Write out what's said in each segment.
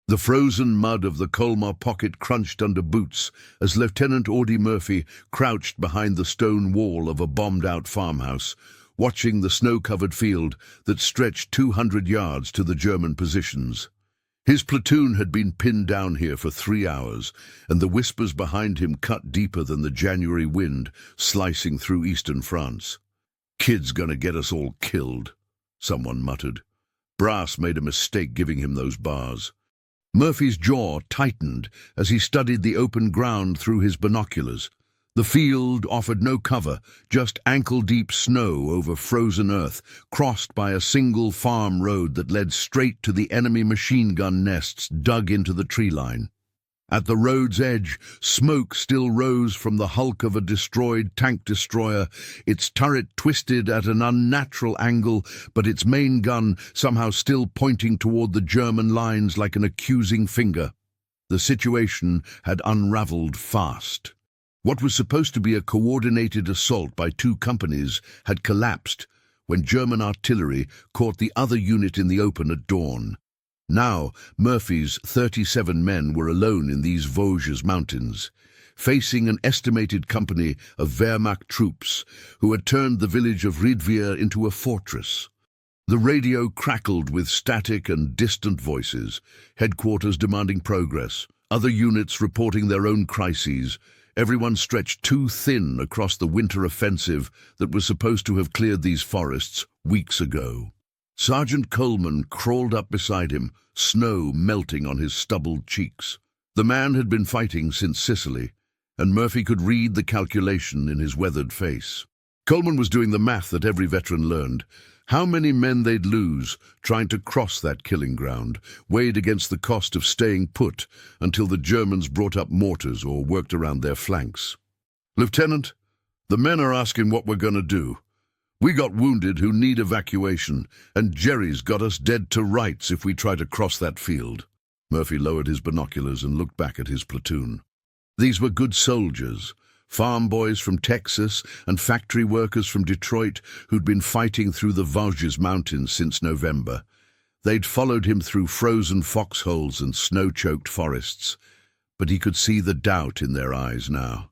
The frozen mud of the Colmar pocket crunched under boots as Lieutenant Audie Murphy crouched behind the stone wall of a bombed-out farmhouse, watching the snow-covered field that stretched 200 yards to the German positions. His platoon had been pinned down here for 3 hours, and the whispers behind him cut deeper than the January wind slicing through eastern France. "Kid's gonna get us all killed," someone muttered. Brass made a mistake giving him those bars. Murphy's jaw tightened as he studied the open ground through his binoculars. The field offered no cover, just ankle-deep snow over frozen earth, crossed by a single farm road that led straight to the enemy machine gun nests dug into the tree line. At the road's edge, smoke still rose from the hulk of a destroyed tank destroyer, its turret twisted at an unnatural angle, but its main gun somehow still pointing toward the German lines like an accusing finger. The situation had unraveled fast. What was supposed to be a coordinated assault by 2 companies had collapsed when German artillery caught the other unit in the open at dawn. Now, Murphy's 37 men were alone in these Vosges mountains, facing an estimated company of Wehrmacht troops who had turned the village of Riedvier into a fortress. The radio crackled with static and distant voices, headquarters demanding progress, other units reporting their own crises, everyone stretched too thin across the winter offensive that was supposed to have cleared these forests weeks ago. Sergeant Coleman crawled up beside him, snow melting on his stubbled cheeks. The man had been fighting since Sicily, and Murphy could read the calculation in his weathered face. Coleman was doing the math that every veteran learned. How many men they'd lose trying to cross that killing ground, weighed against the cost of staying put until the Germans brought up mortars or worked around their flanks. "Lieutenant, the men are asking what we're going to do. We got wounded who need evacuation, and Jerry's got us dead to rights if we try to cross that field." Murphy lowered his binoculars and looked back at his platoon. These were good soldiers, farm boys from Texas and factory workers from Detroit who'd been fighting through the Vosges mountains since November. They'd followed him through frozen foxholes and snow-choked forests, but he could see the doubt in their eyes now.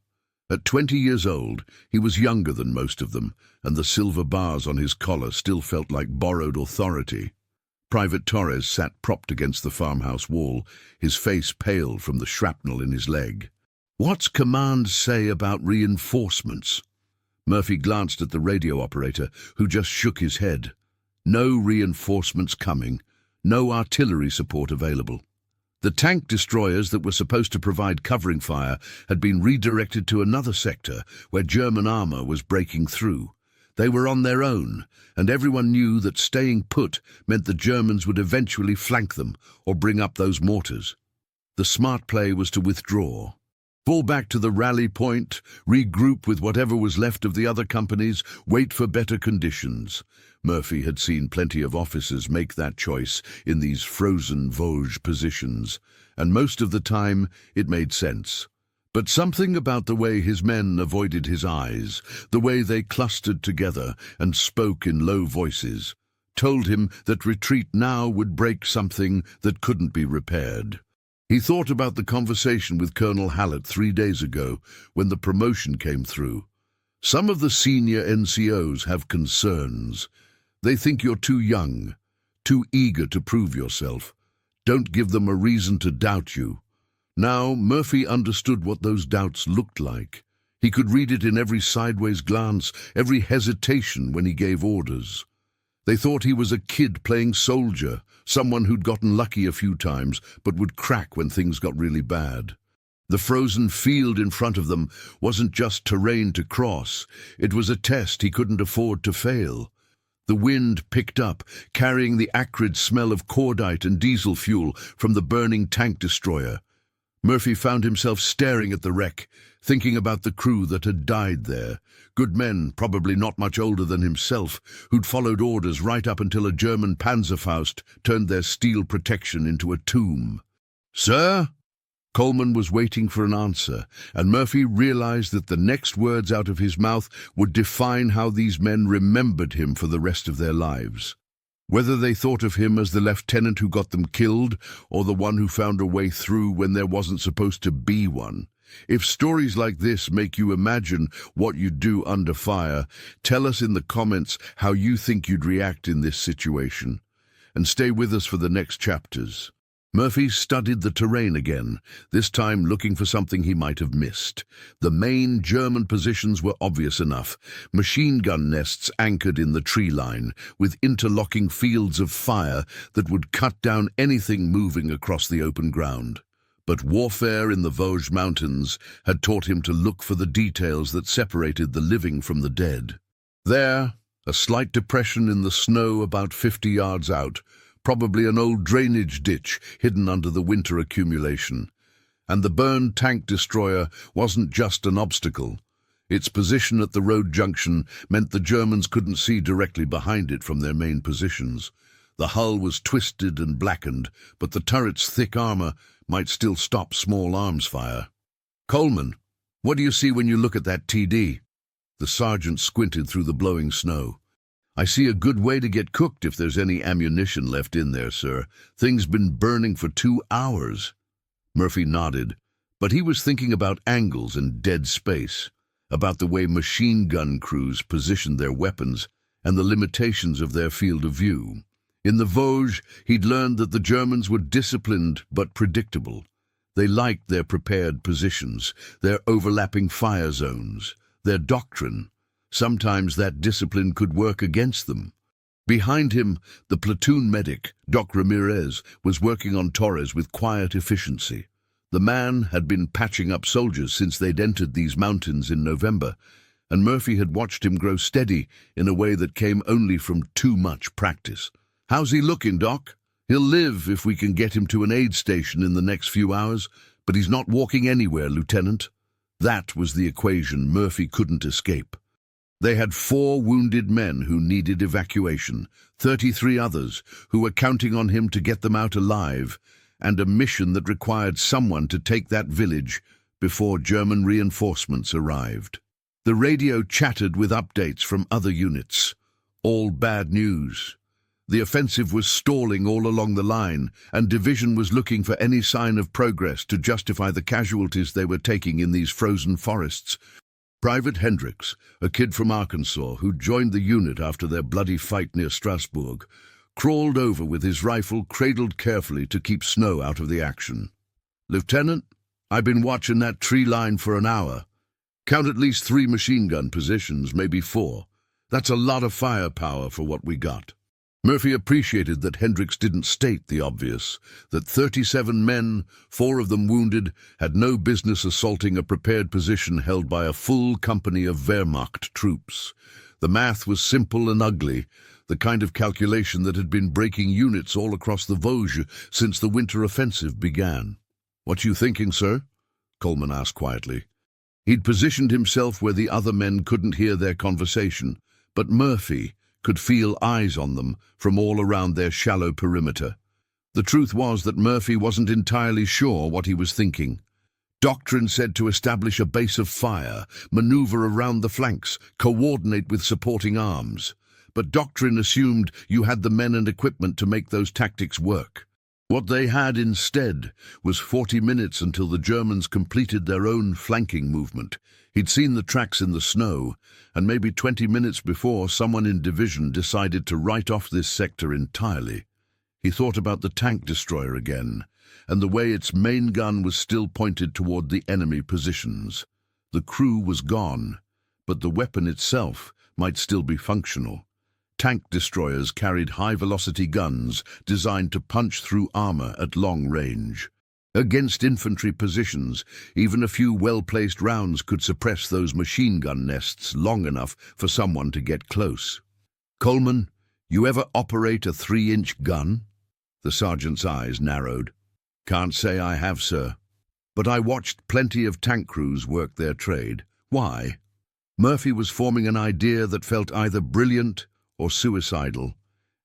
At 20 years old, he was younger than most of them, and the silver bars on his collar still felt like borrowed authority. Private Torres sat propped against the farmhouse wall, his face pale from the shrapnel in his leg. "What's command say about reinforcements?" Murphy glanced at the radio operator, who just shook his head. No reinforcements coming, no artillery support available. The tank destroyers that were supposed to provide covering fire had been redirected to another sector where German armor was breaking through. They were on their own, and everyone knew that staying put meant the Germans would eventually flank them or bring up those mortars. The smart play was to withdraw. Fall back to the rally point, regroup with whatever was left of the other companies, wait for better conditions. Murphy had seen plenty of officers make that choice in these frozen Vosges positions, and most of the time it made sense. But something about the way his men avoided his eyes, the way they clustered together and spoke in low voices, told him that retreat now would break something that couldn't be repaired. He thought about the conversation with Colonel Hallett 3 days ago when the promotion came through. Some of the senior NCOs have concerns. They think you're too young, too eager to prove yourself. Don't give them a reason to doubt you. Now, Murphy understood what those doubts looked like. He could read it in every sideways glance, every hesitation when he gave orders. They thought he was a kid playing soldier, someone who'd gotten lucky a few times but would crack when things got really bad. The frozen field in front of them wasn't just terrain to cross. It was a test he couldn't afford to fail. The wind picked up, carrying the acrid smell of cordite and diesel fuel from the burning tank destroyer. Murphy found himself staring at the wreck, thinking about the crew that had died there. Good men, probably not much older than himself, who'd followed orders right up until a German Panzerfaust turned their steel protection into a tomb. "Sir?" Coleman was waiting for an answer, and Murphy realized that the next words out of his mouth would define how these men remembered him for the rest of their lives. Whether they thought of him as the lieutenant who got them killed, or the one who found a way through when there wasn't supposed to be one. If stories like this make you imagine what you'd do under fire, tell us in the comments how you think you'd react in this situation. And stay with us for the next chapters. Murphy studied the terrain again, this time looking for something he might have missed. The main German positions were obvious enough, machine gun nests anchored in the tree line, with interlocking fields of fire that would cut down anything moving across the open ground. But warfare in the Vosges Mountains had taught him to look for the details that separated the living from the dead. There, a slight depression in the snow about 50 yards out, probably an old drainage ditch hidden under the winter accumulation. And the burned tank destroyer wasn't just an obstacle. Its position at the road junction meant the Germans couldn't see directly behind it from their main positions. The hull was twisted and blackened, but the turret's thick armor might still stop small arms fire. "Coleman, what do you see when you look at that TD?" The sergeant squinted through the blowing snow. "I see a good way to get cooked if there's any ammunition left in there, sir. Thing's been burning for 2 hours. Murphy nodded, but he was thinking about angles and dead space, about the way machine gun crews positioned their weapons and the limitations of their field of view. In the Vosges, he'd learned that the Germans were disciplined but predictable. They liked their prepared positions, their overlapping fire zones, their doctrine. Sometimes that discipline could work against them. Behind him, the platoon medic, Doc Ramirez, was working on Torres with quiet efficiency. The man had been patching up soldiers since they'd entered these mountains in November, and Murphy had watched him grow steady in a way that came only from too much practice. "How's he looking, Doc?" "He'll live if we can get him to an aid station in the next few hours, but he's not walking anywhere, Lieutenant." That was the equation Murphy couldn't escape. They had 4 wounded men who needed evacuation, 33 others who were counting on him to get them out alive, and a mission that required someone to take that village before German reinforcements arrived. The radio chattered with updates from other units. All bad news. The offensive was stalling all along the line, and Division was looking for any sign of progress to justify the casualties they were taking in these frozen forests. Private Hendricks, a kid from Arkansas who joined the unit after their bloody fight near Strasbourg, crawled over with his rifle cradled carefully to keep snow out of the action. "Lieutenant, I've been watching that tree line for an hour. Count at least 3 machine gun positions, maybe 4. That's a lot of firepower for what we got." Murphy appreciated that Hendricks didn't state the obvious, that 37 men, 4 of them wounded, had no business assaulting a prepared position held by a full company of Wehrmacht troops. The math was simple and ugly, the kind of calculation that had been breaking units all across the Vosges since the winter offensive began. "What you thinking, sir?" Coleman asked quietly. He'd positioned himself where the other men couldn't hear their conversation, but Murphy could feel eyes on them from all around their shallow perimeter. The truth was that Murphy wasn't entirely sure what he was thinking. Doctrine said to establish a base of fire, maneuver around the flanks, coordinate with supporting arms. But doctrine assumed you had the men and equipment to make those tactics work. What they had instead was 40 minutes until the Germans completed their own flanking movement. He'd seen the tracks in the snow, and maybe 20 minutes before someone in Division decided to write off this sector entirely. He thought about the tank destroyer again, and the way its main gun was still pointed toward the enemy positions. The crew was gone, but the weapon itself might still be functional. Tank destroyers carried high-velocity guns designed to punch through armor at long range. Against infantry positions, even a few well-placed rounds could suppress those machine gun nests long enough for someone to get close. "Coleman, you ever operate a 3-inch gun?" The sergeant's eyes narrowed. "Can't say I have, sir. But I watched plenty of tank crews work their trade." "Why?" Murphy was forming an idea that felt either brilliant or suicidal,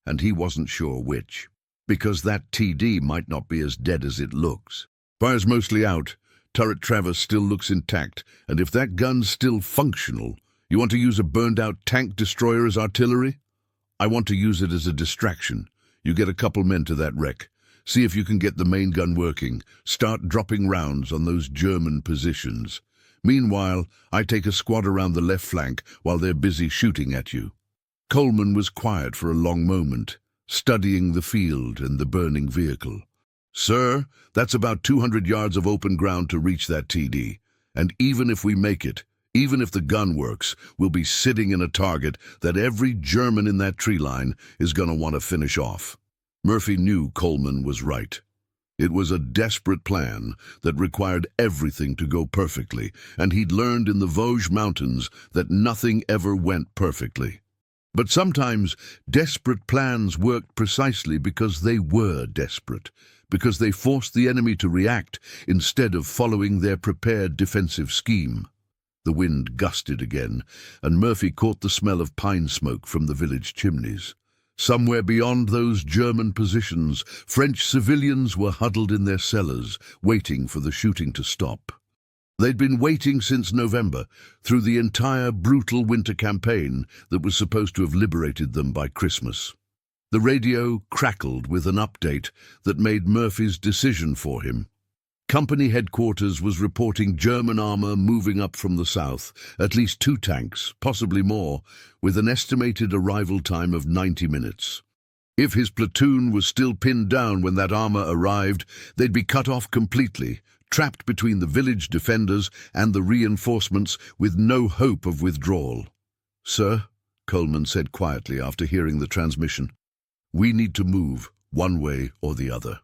and he wasn't sure which. "Because that TD might not be as dead as it looks. Fire's mostly out, turret traverse still looks intact, and if that gun's still functional, you want to use a burned-out tank destroyer as artillery?" I want to use it as a distraction. You get a couple men to that wreck. See if you can get the main gun working. Start dropping rounds on those German positions. Meanwhile, I take a squad around the left flank while they're busy shooting at you." Coleman was quiet for a long moment, studying the field and the burning vehicle. "Sir, that's about 200 yards of open ground to reach that TD. And even if we make it, even if the gun works, we'll be sitting in a target that every German in that tree line is going to want to finish off." Murphy knew Coleman was right. It was a desperate plan that required everything to go perfectly, and he'd learned in the Vosges Mountains that nothing ever went perfectly. But sometimes desperate plans worked precisely because they were desperate, because they forced the enemy to react instead of following their prepared defensive scheme. The wind gusted again, and Murphy caught the smell of pine smoke from the village chimneys. Somewhere beyond those German positions, French civilians were huddled in their cellars, waiting for the shooting to stop. They'd been waiting since November, through the entire brutal winter campaign that was supposed to have liberated them by Christmas. The radio crackled with an update that made Murphy's decision for him. Company headquarters was reporting German armor moving up from the south, at least 2 tanks, possibly more, with an estimated arrival time of 90 minutes. If his platoon was still pinned down when that armor arrived, they'd be cut off completely, trapped between the village defenders and the reinforcements with no hope of withdrawal. "Sir," Coleman said quietly after hearing the transmission, "we need to move, one way or the other."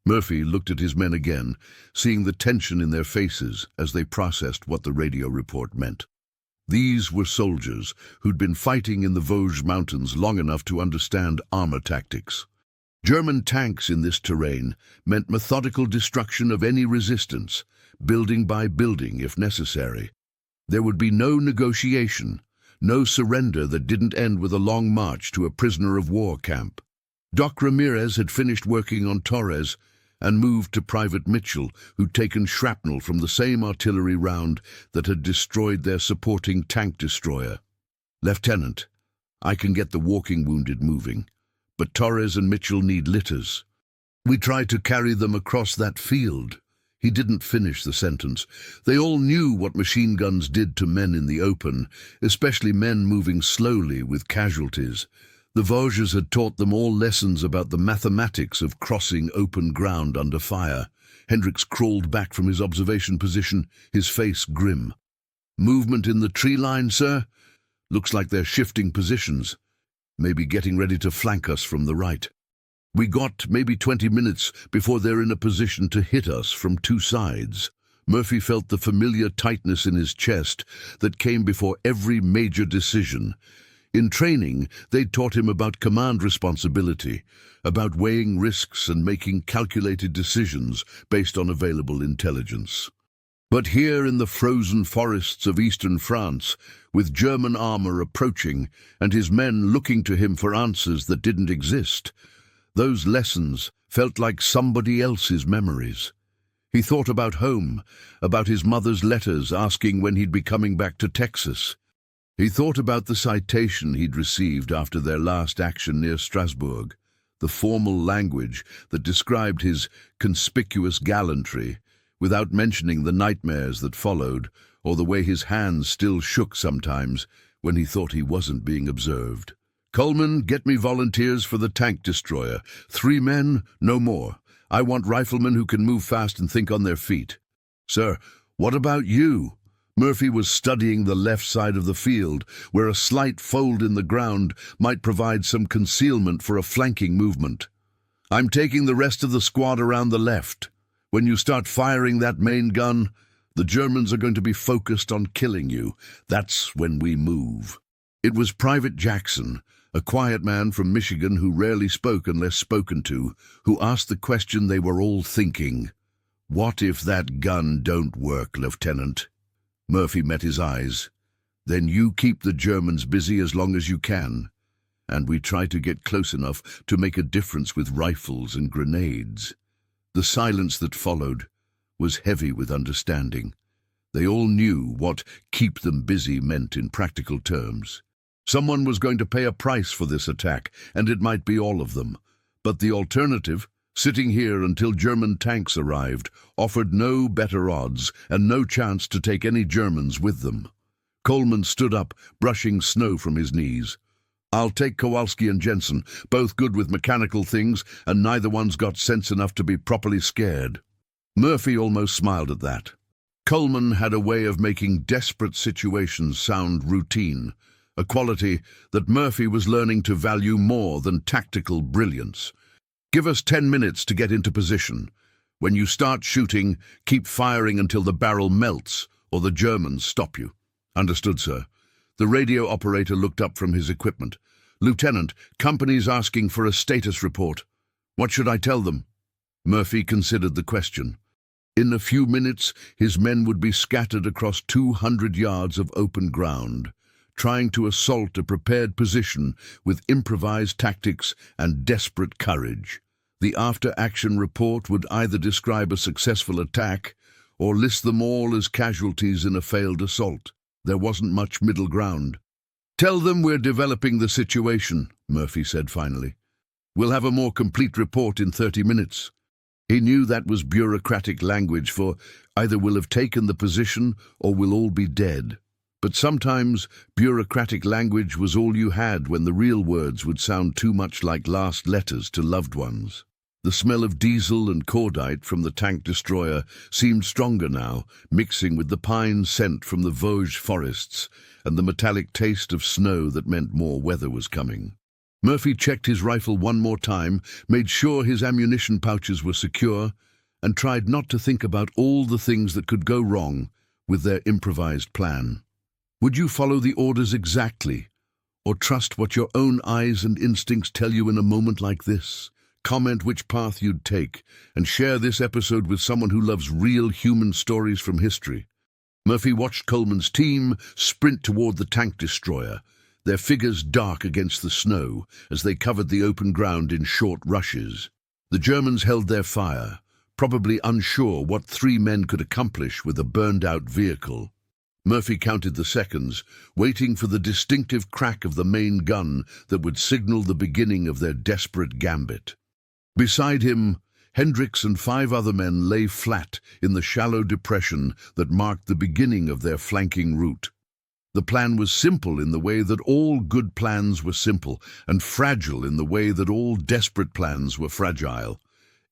Murphy looked at his men again, seeing the tension in their faces as they processed what the radio report meant. These were soldiers who'd been fighting in the Vosges Mountains long enough to understand armor tactics. German tanks in this terrain meant methodical destruction of any resistance, building by building if necessary. There would be no negotiation, no surrender that didn't end with a long march to a prisoner of war camp. Doc Ramirez had finished working on Torres and moved to Private Mitchell, who'd taken shrapnel from the same artillery round that had destroyed their supporting tank destroyer. "Lieutenant, I can get the walking wounded moving, but Torres and Mitchell need litters. We tried to carry them across that field." He didn't finish the sentence. They all knew what machine guns did to men in the open, especially men moving slowly with casualties. The Vosges had taught them all lessons about the mathematics of crossing open ground under fire. Hendricks crawled back from his observation position, his face grim. "Movement in the tree line, sir? Looks like they're shifting positions. Maybe getting ready to flank us from the right. We got maybe 20 minutes before they're in a position to hit us from 2 sides. Murphy felt the familiar tightness in his chest that came before every major decision. In training, they'd taught him about command responsibility, about weighing risks and making calculated decisions based on available intelligence. But here in the frozen forests of eastern France, with German armor approaching and his men looking to him for answers that didn't exist, those lessons felt like somebody else's memories. He thought about home, about his mother's letters asking when he'd be coming back to Texas. He thought about the citation he'd received after their last action near Strasbourg, the formal language that described his conspicuous gallantry, without mentioning the nightmares that followed, or the way his hands still shook sometimes when he thought he wasn't being observed. "Coleman, get me volunteers for the tank destroyer. 3 men, no more. I want riflemen who can move fast and think on their feet." "Sir, what about you?" Murphy was studying the left side of the field, where a slight fold in the ground might provide some concealment for a flanking movement. "I'm taking the rest of the squad around the left. When you start firing that main gun, the Germans are going to be focused on killing you. That's when we move." It was Private Jackson, a quiet man from Michigan who rarely spoke unless spoken to, who asked the question they were all thinking. "What if that gun don't work, Lieutenant?" Murphy met his eyes. "Then you keep the Germans busy as long as you can, and we try to get close enough to make a difference with rifles and grenades." The silence that followed was heavy with understanding. They all knew what "keep them busy" meant in practical terms. Someone was going to pay a price for this attack, and it might be all of them. But the alternative, sitting here until German tanks arrived, offered no better odds and no chance to take any Germans with them. Coleman stood up, brushing snow from his knees. "I'll take Kowalski and Jensen, both good with mechanical things, and neither one's got sense enough to be properly scared." Murphy almost smiled at that. Coleman had a way of making desperate situations sound routine, a quality that Murphy was learning to value more than tactical brilliance. "Give us 10 minutes to get into position. When you start shooting, keep firing until the barrel melts, or the Germans stop you." "Understood, sir." The radio operator looked up from his equipment. "Lieutenant, company's asking for a status report. What should I tell them?" Murphy considered the question. In a few minutes, his men would be scattered across 200 yards of open ground, trying to assault a prepared position with improvised tactics and desperate courage. The after-action report would either describe a successful attack or list them all as casualties in a failed assault. There wasn't much middle ground. "Tell them we're developing the situation," Murphy said finally. "We'll have a more complete report in 30 minutes. He knew that was bureaucratic language for either we'll have taken the position or we'll all be dead. But sometimes bureaucratic language was all you had when the real words would sound too much like last letters to loved ones. The smell of diesel and cordite from the tank destroyer seemed stronger now, mixing with the pine scent from the Vosges forests and the metallic taste of snow that meant more weather was coming. Murphy checked his rifle one more time, made sure his ammunition pouches were secure, and tried not to think about all the things that could go wrong with their improvised plan. Would you follow the orders exactly, or trust what your own eyes and instincts tell you in a moment like this? Comment which path you'd take, and share this episode with someone who loves real human stories from history. Murphy watched Coleman's team sprint toward the tank destroyer, their figures dark against the snow as they covered the open ground in short rushes. The Germans held their fire, probably unsure what 3 men could accomplish with a burned-out vehicle. Murphy counted the seconds, waiting for the distinctive crack of the main gun that would signal the beginning of their desperate gambit. Beside him, Hendricks and 5 other men lay flat in the shallow depression that marked the beginning of their flanking route. The plan was simple in the way that all good plans were simple, and fragile in the way that all desperate plans were fragile.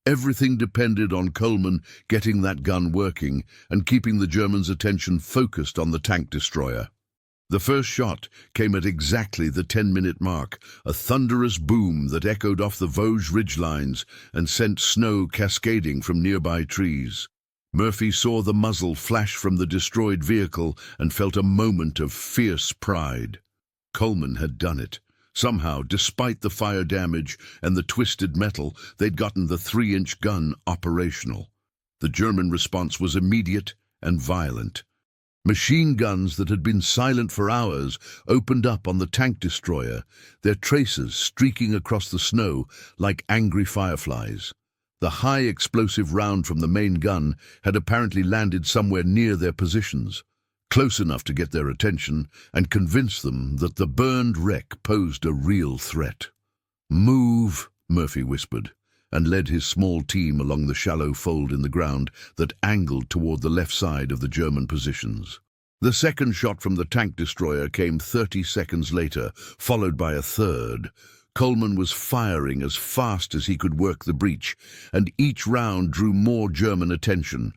Everything depended on Coleman getting that gun working and keeping the Germans' attention focused on the tank destroyer. The first shot came at exactly the 10-minute mark, a thunderous boom that echoed off the Vosges ridgelines and sent snow cascading from nearby trees. Murphy saw the muzzle flash from the destroyed vehicle and felt a moment of fierce pride. Coleman had done it. Somehow, despite the fire damage and the twisted metal, they'd gotten the 3-inch gun operational. The German response was immediate and violent. Machine guns that had been silent for hours opened up on the tank destroyer, their traces streaking across the snow like angry fireflies. The high explosive round from the main gun had apparently landed somewhere near their positions, close enough to get their attention and convince them that the burned wreck posed a real threat. "Move," Murphy whispered, and led his small team along the shallow fold in the ground that angled toward the left side of the German positions. The second shot from the tank destroyer came 30 seconds later, followed by a third. Coleman was firing as fast as he could work the breach, and each round drew more German attention.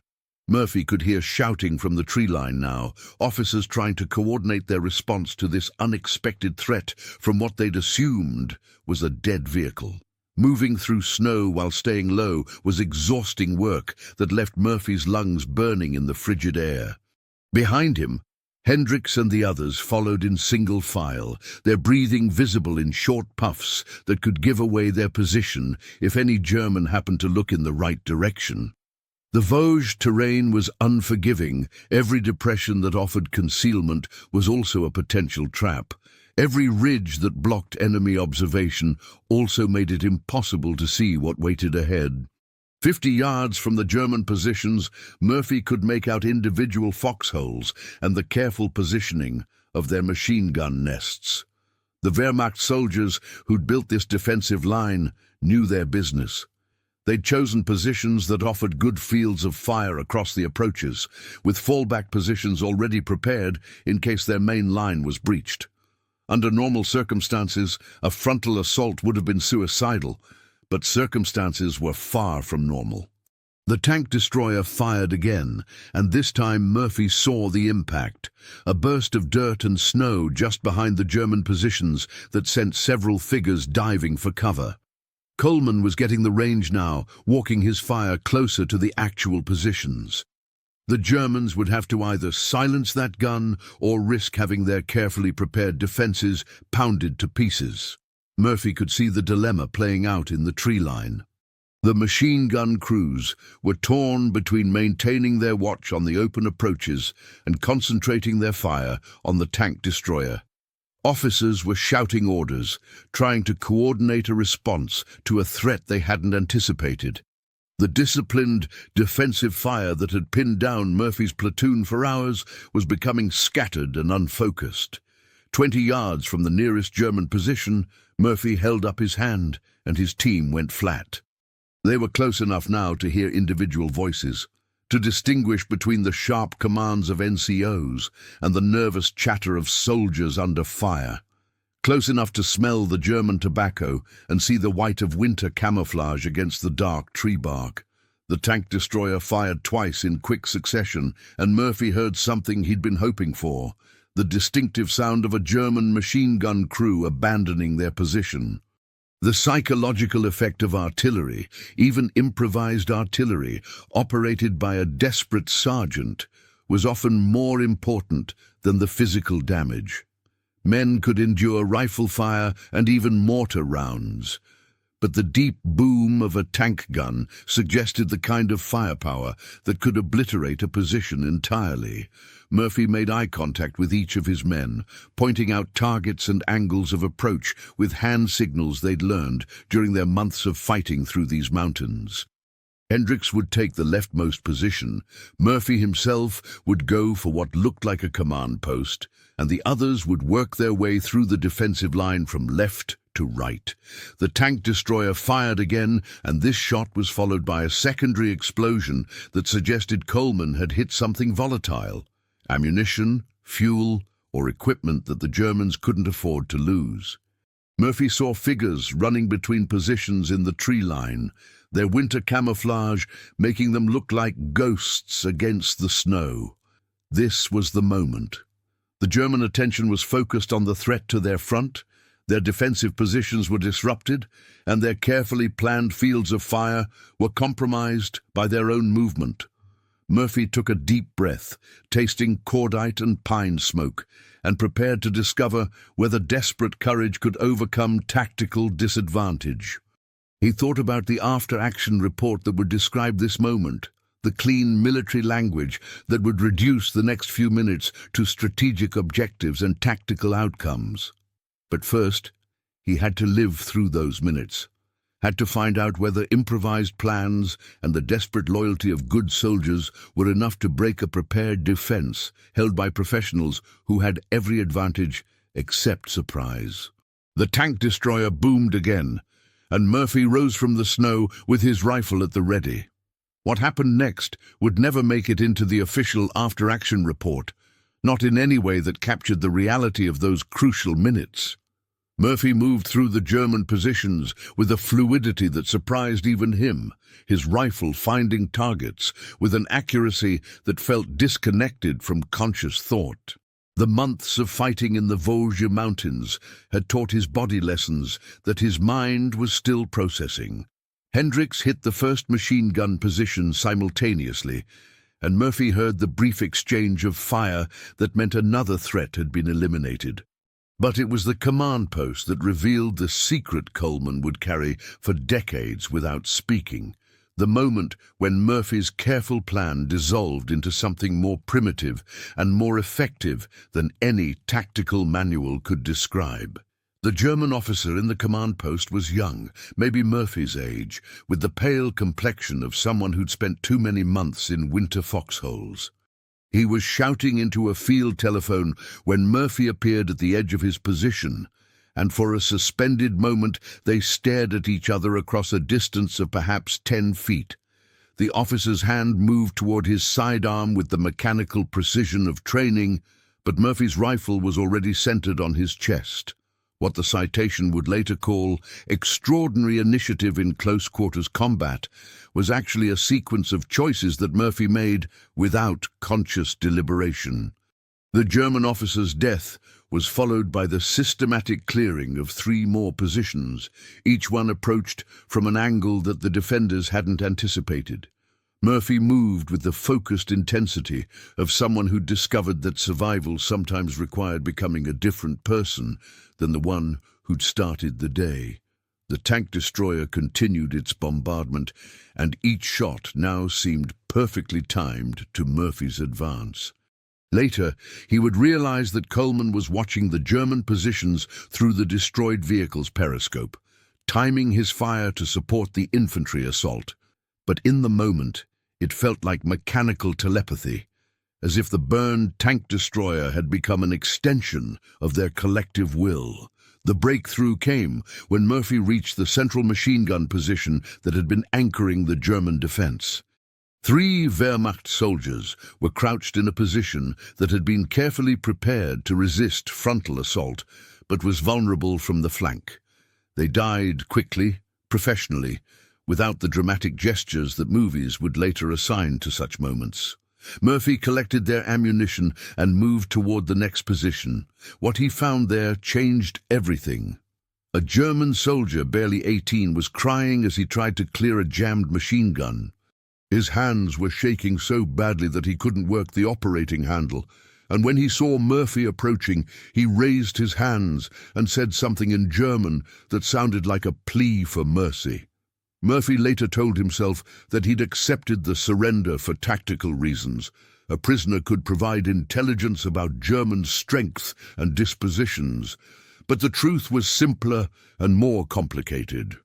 Murphy could hear shouting from the tree line now, officers trying to coordinate their response to this unexpected threat from what they'd assumed was a dead vehicle. Moving through snow while staying low was exhausting work that left Murphy's lungs burning in the frigid air. Behind him, Hendricks and the others followed in single file, their breathing visible in short puffs that could give away their position if any German happened to look in the right direction. The Vosges terrain was unforgiving. Every depression that offered concealment was also a potential trap. Every ridge that blocked enemy observation also made it impossible to see what waited ahead. 50 yards from the German positions, Murphy could make out individual foxholes and the careful positioning of their machine gun nests. The Wehrmacht soldiers who'd built this defensive line knew their business. They'd chosen positions that offered good fields of fire across the approaches, with fallback positions already prepared in case their main line was breached. Under normal circumstances, a frontal assault would have been suicidal, but circumstances were far from normal. The tank destroyer fired again, and this time Murphy saw the impact. A burst of dirt and snow just behind the German positions that sent several figures diving for cover. Coleman was getting the range now, walking his fire closer to the actual positions. The Germans would have to either silence that gun or risk having their carefully prepared defenses pounded to pieces. Murphy could see the dilemma playing out in the tree line. The machine gun crews were torn between maintaining their watch on the open approaches and concentrating their fire on the tank destroyer. Officers were shouting orders, trying to coordinate a response to a threat they hadn't anticipated. The disciplined, defensive fire that had pinned down Murphy's platoon for hours was becoming scattered and unfocused. 20 yards from the nearest German position, Murphy held up his hand, and his team went flat. They were close enough now to hear individual voices, to distinguish between the sharp commands of NCOs and the nervous chatter of soldiers under fire. Close enough to smell the German tobacco and see the white of winter camouflage against the dark tree bark. The tank destroyer fired twice in quick succession, and Murphy heard something he'd been hoping for, the distinctive sound of a German machine gun crew abandoning their position. The psychological effect of artillery, even improvised artillery, operated by a desperate sergeant, was often more important than the physical damage. Men could endure rifle fire and even mortar rounds, but the deep boom of a tank gun suggested the kind of firepower that could obliterate a position entirely. Murphy made eye contact with each of his men, pointing out targets and angles of approach with hand signals they'd learned during their months of fighting through these mountains. Hendricks would take the leftmost position, Murphy himself would go for what looked like a command post, and the others would work their way through the defensive line from left to right. The tank destroyer fired again, and this shot was followed by a secondary explosion that suggested Coleman had hit something volatile. Ammunition, fuel, or equipment that the Germans couldn't afford to lose. Murphy saw figures running between positions in the tree line, their winter camouflage making them look like ghosts against the snow. This was the moment. The German attention was focused on the threat to their front, their defensive positions were disrupted, and their carefully planned fields of fire were compromised by their own movement. Murphy took a deep breath, tasting cordite and pine smoke, and prepared to discover whether desperate courage could overcome tactical disadvantage. He thought about the after-action report that would describe this moment, the clean military language that would reduce the next few minutes to strategic objectives and tactical outcomes. But first, he had to live through those minutes, had to find out whether improvised plans and the desperate loyalty of good soldiers were enough to break a prepared defense held by professionals who had every advantage except surprise. The tank destroyer boomed again, and Murphy rose from the snow with his rifle at the ready. What happened next would never make it into the official after-action report, not in any way that captured the reality of those crucial minutes. Murphy moved through the German positions with a fluidity that surprised even him, his rifle finding targets with an accuracy that felt disconnected from conscious thought. The months of fighting in the Vosges Mountains had taught his body lessons that his mind was still processing. Hendricks hit the first machine gun position simultaneously, and Murphy heard the brief exchange of fire that meant another threat had been eliminated. But it was the command post that revealed the secret Coleman would carry for decades without speaking, the moment when Murphy's careful plan dissolved into something more primitive and more effective than any tactical manual could describe. The German officer in the command post was young, maybe Murphy's age, with the pale complexion of someone who'd spent too many months in winter foxholes. He was shouting into a field telephone when Murphy appeared at the edge of his position, and for a suspended moment they stared at each other across a distance of perhaps 10 feet. The officer's hand moved toward his sidearm with the mechanical precision of training, but Murphy's rifle was already centered on his chest. What the citation would later call extraordinary initiative in close-quarters combat was actually a sequence of choices that Murphy made without conscious deliberation. The German officer's death was followed by the systematic clearing of 3 more positions, each one approached from an angle that the defenders hadn't anticipated. Murphy moved with the focused intensity of someone who'd discovered that survival sometimes required becoming a different person than the one who'd started the day. The tank destroyer continued its bombardment, and each shot now seemed perfectly timed to Murphy's advance. Later, he would realize that Coleman was watching the German positions through the destroyed vehicle's periscope, timing his fire to support the infantry assault. But in the moment, it felt like mechanical telepathy, as if the burned tank destroyer had become an extension of their collective will. The breakthrough came when Murphy reached the central machine gun position that had been anchoring the German defense. 3 Wehrmacht soldiers were crouched in a position that had been carefully prepared to resist frontal assault, but was vulnerable from the flank. They died quickly, professionally, without the dramatic gestures that movies would later assign to such moments. Murphy collected their ammunition and moved toward the next position. What he found there changed everything. A German soldier, barely 18, was crying as he tried to clear a jammed machine gun. His hands were shaking so badly that he couldn't work the operating handle, and when he saw Murphy approaching, he raised his hands and said something in German that sounded like a plea for mercy. Murphy later told himself that he'd accepted the surrender for tactical reasons. A prisoner could provide intelligence about German strength and dispositions, but the truth was simpler and more complicated.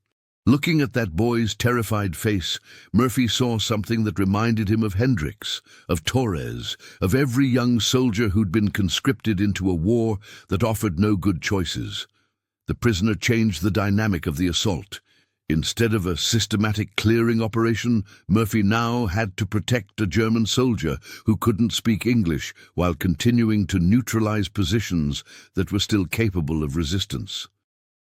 Looking at that boy's terrified face, Murphy saw something that reminded him of Hendricks, of Torres, of every young soldier who'd been conscripted into a war that offered no good choices. The prisoner changed the dynamic of the assault. Instead of a systematic clearing operation, Murphy now had to protect a German soldier who couldn't speak English while continuing to neutralize positions that were still capable of resistance.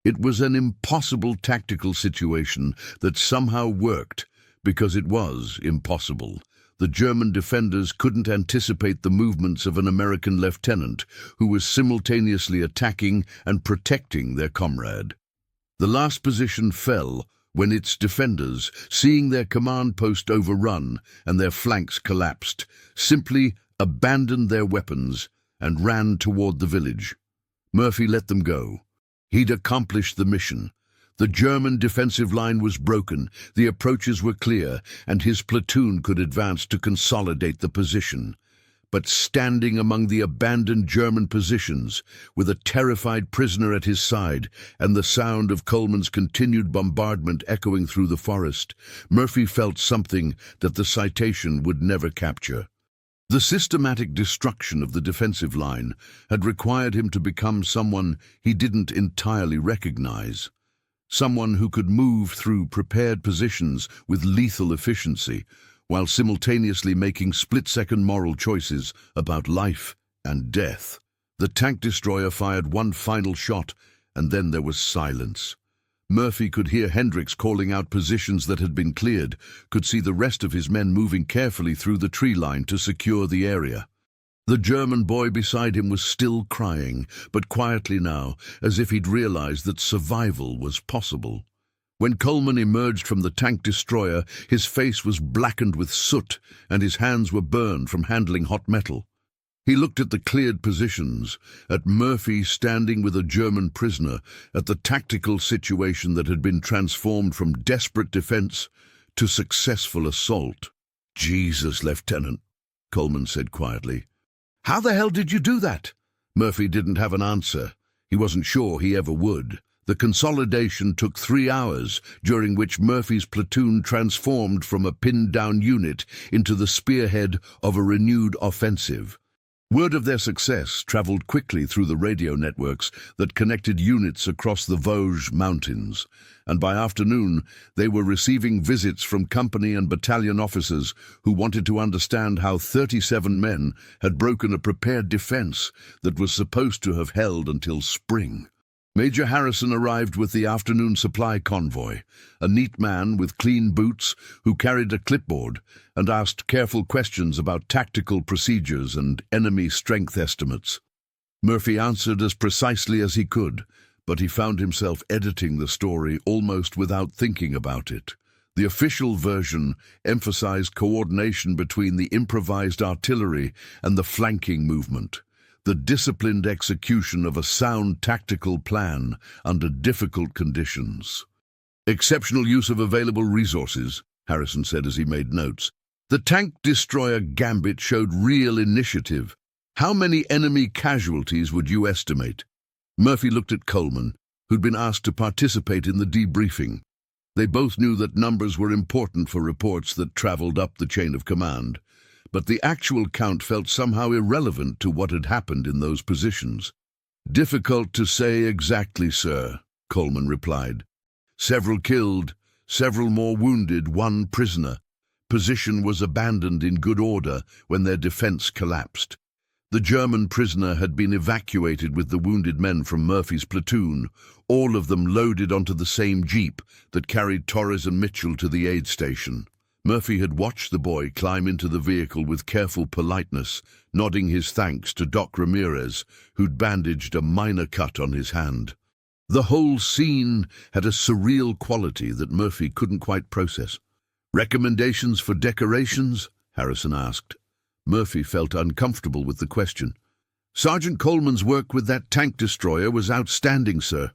It was an impossible tactical situation that somehow worked because it was impossible. The German defenders couldn't anticipate the movements of an American lieutenant who was simultaneously attacking and protecting their comrade. The last position fell when its defenders, seeing their command post overrun and their flanks collapsed, simply abandoned their weapons and ran toward the village. Murphy let them go. He'd accomplished the mission. The German defensive line was broken, the approaches were clear, and his platoon could advance to consolidate the position. But standing among the abandoned German positions, with a terrified prisoner at his side and the sound of Coleman's continued bombardment echoing through the forest, Murphy felt something that the citation would never capture. The systematic destruction of the defensive line had required him to become someone he didn't entirely recognize, someone who could move through prepared positions with lethal efficiency, while simultaneously making split-second moral choices about life and death. The tank destroyer fired one final shot, and then there was silence. Murphy could hear Hendricks calling out positions that had been cleared, could see the rest of his men moving carefully through the tree line to secure the area. The German boy beside him was still crying, but quietly now, as if he'd realized that survival was possible. When Coleman emerged from the tank destroyer, his face was blackened with soot and his hands were burned from handling hot metal. He looked at the cleared positions, at Murphy standing with a German prisoner, at the tactical situation that had been transformed from desperate defense to successful assault. "Jesus, Lieutenant," Coleman said quietly. "How the hell did you do that?" Murphy didn't have an answer. He wasn't sure he ever would. The consolidation took 3 hours, during which Murphy's platoon transformed from a pinned-down unit into the spearhead of a renewed offensive. Word of their success traveled quickly through the radio networks that connected units across the Vosges Mountains, and by afternoon they were receiving visits from company and battalion officers who wanted to understand how 37 men had broken a prepared defense that was supposed to have held until spring. Major Harrison arrived with the afternoon supply convoy, a neat man with clean boots who carried a clipboard and asked careful questions about tactical procedures and enemy strength estimates. Murphy answered as precisely as he could, but he found himself editing the story almost without thinking about it. The official version emphasized coordination between the improvised artillery and the flanking movement, the disciplined execution of a sound tactical plan under difficult conditions. Exceptional use of available resources, Harrison said as he made notes. The tank destroyer Gambit showed real initiative. How many enemy casualties would you estimate? Murphy looked at Coleman, who'd been asked to participate in the debriefing. They both knew that numbers were important for reports that traveled up the chain of command, but the actual count felt somehow irrelevant to what had happened in those positions. Difficult to say exactly, sir, Coleman replied. Several killed, several more wounded, one prisoner. Position was abandoned in good order when their defense collapsed. The German prisoner had been evacuated with the wounded men from Murphy's platoon, all of them loaded onto the same jeep that carried Torres and Mitchell to the aid station. Murphy had watched the boy climb into the vehicle with careful politeness, nodding his thanks to Doc Ramirez, who'd bandaged a minor cut on his hand. The whole scene had a surreal quality that Murphy couldn't quite process. "Recommendations for decorations?" Harrison asked. Murphy felt uncomfortable with the question. "Sergeant Coleman's work with that tank destroyer was outstanding, sir.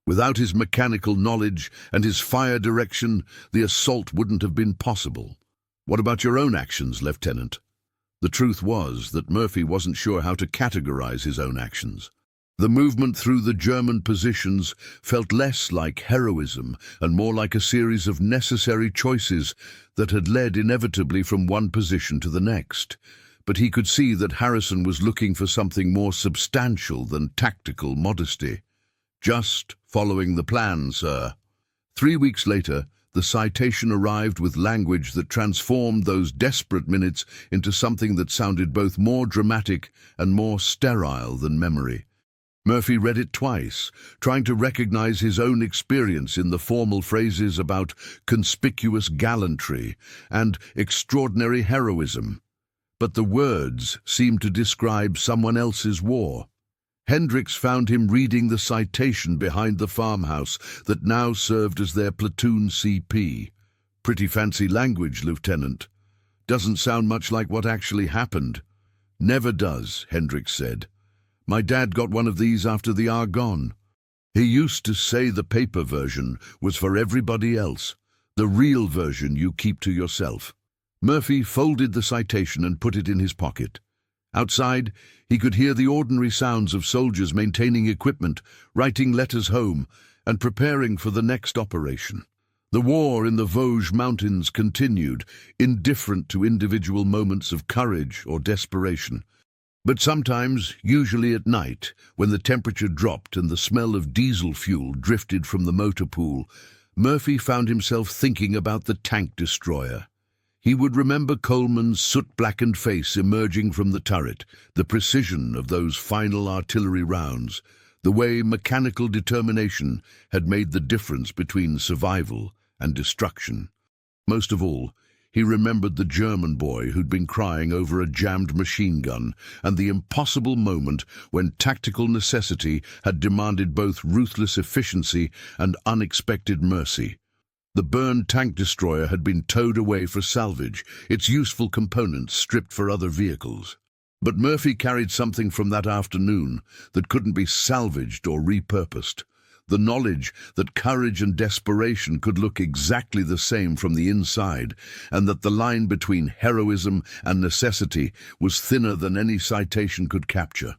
Without his mechanical knowledge and his fire direction, the assault wouldn't have been possible. What about your own actions, Lieutenant?" The truth was that Murphy wasn't sure how to categorize his own actions. The movement through the German positions felt less like heroism and more like a series of necessary choices that had led inevitably from one position to the next. But he could see that Harrison was looking for something more substantial than tactical modesty. "Just following the plan, sir." 3 weeks later, the citation arrived with language that transformed those desperate minutes into something that sounded both more dramatic and more sterile than memory. Murphy read it twice, trying to recognize his own experience in the formal phrases about conspicuous gallantry and extraordinary heroism. But the words seemed to describe someone else's war. Hendricks found him reading the citation behind the farmhouse that now served as their platoon CP. "Pretty fancy language, Lieutenant. Doesn't sound much like what actually happened." "Never does," Hendricks said. "My dad got one of these after the Argonne. He used to say the paper version was for everybody else. The real version you keep to yourself." Murphy folded the citation and put it in his pocket. Outside, he could hear the ordinary sounds of soldiers maintaining equipment, writing letters home, and preparing for the next operation. The war in the Vosges Mountains continued, indifferent to individual moments of courage or desperation. But sometimes, usually at night, when the temperature dropped and the smell of diesel fuel drifted from the motor pool, Murphy found himself thinking about the tank destroyer. He would remember Coleman's soot-blackened face emerging from the turret, the precision of those final artillery rounds, the way mechanical determination had made the difference between survival and destruction. Most of all, he remembered the German boy who'd been crying over a jammed machine gun and the impossible moment when tactical necessity had demanded both ruthless efficiency and unexpected mercy. The burned tank destroyer had been towed away for salvage, its useful components stripped for other vehicles. But Murphy carried something from that afternoon that couldn't be salvaged or repurposed. The knowledge that courage and desperation could look exactly the same from the inside, and that the line between heroism and necessity was thinner than any citation could capture.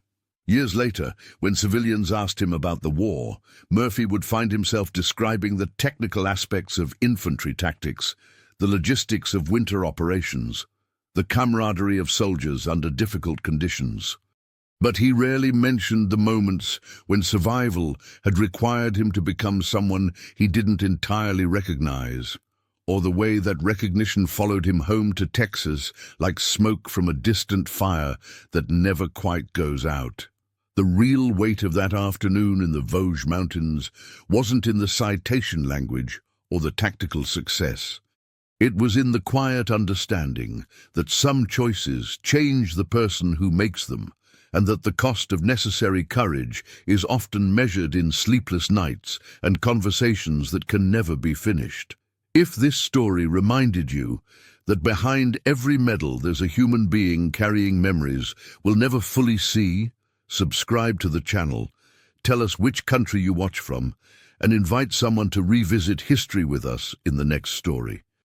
Years later, when civilians asked him about the war, Murphy would find himself describing the technical aspects of infantry tactics, the logistics of winter operations. the camaraderie of soldiers under difficult conditions. But he rarely mentioned the moments when survival had required him to become someone he didn't entirely recognize, or the way that recognition followed him home to Texas like smoke from a distant fire that never quite goes out. The real weight of that afternoon in the Vosges Mountains wasn't in the citation language or the tactical success. It was in the quiet understanding that some choices change the person who makes them, and that the cost of necessary courage is often measured in sleepless nights and conversations that can never be finished. If this story reminded you that behind every medal there's a human being carrying memories we'll never fully see, subscribe to the channel, tell us which country you watch from, and invite someone to revisit history with us in the next story.